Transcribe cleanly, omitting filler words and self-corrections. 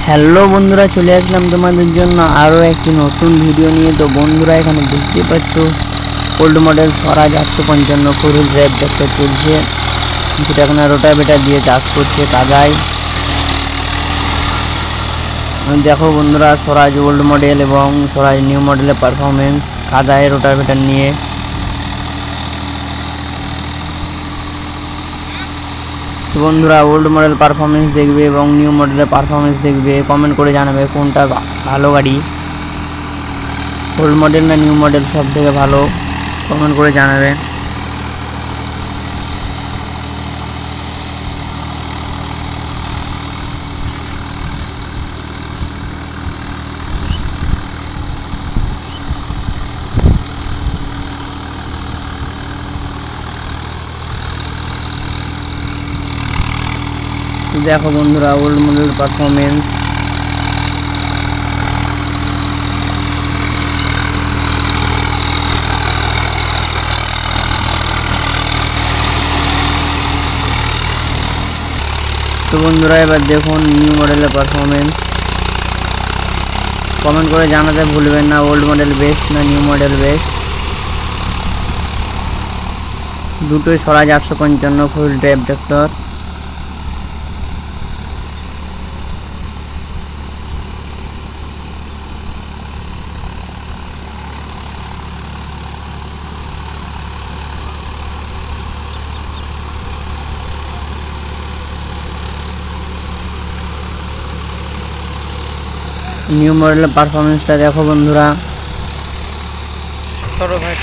Hello বন্ধুরা, চলে আসলাম তোমাদের জন্য আরও একটি নতুন ভিডিও নিয়ে। তো বন্ধুরা, এখানে দেখতেই পাচ্ছ ওল্ড মডেল স্বরাজ 855 ফোর হুইল ড্রাইভ ট্র্যাক্টর চলছে, যেটা এখানে রোটাভেটার দিয়ে চাষ করছে কাদায়। দেখো বন্ধুরা, স্বরাজ ওল্ড মডেল এবং স্বরাজ নিউ মডেলের পারফরমেন্স কাদায় রোটাভেটার নিয়ে। তো বন্ধুরা, ওল্ড মডেল পারফরমেন্স দেখবে এবং নিউ মডেলের পারফরমেন্স দেখবে, কমেন্ট করে জানাবে কোনটা ভালো গাড়ি, ওল্ড মডেল না নিউ মডেল সব থেকে ভালো, কমেন্ট করে জানাবে। দেখো বন্ধুরা, ওল্ড মডেল পারফরমেন্স। তো বন্ধুরা, এবার দেখুন নিউ মডেলের পারফরমেন্স। কমেন্ট করে জানাতে ভুলবেন না, ওল্ড মডেল বেস্ট না নিউ মডেল বেস্ট। দুটোই স্বরাজ 855 ফুল ড্রাইভ ট্র্যাক্টর। নিউ মডেলের পারফরমেন্সটা দেখো বন্ধুরা। ছোট ভাই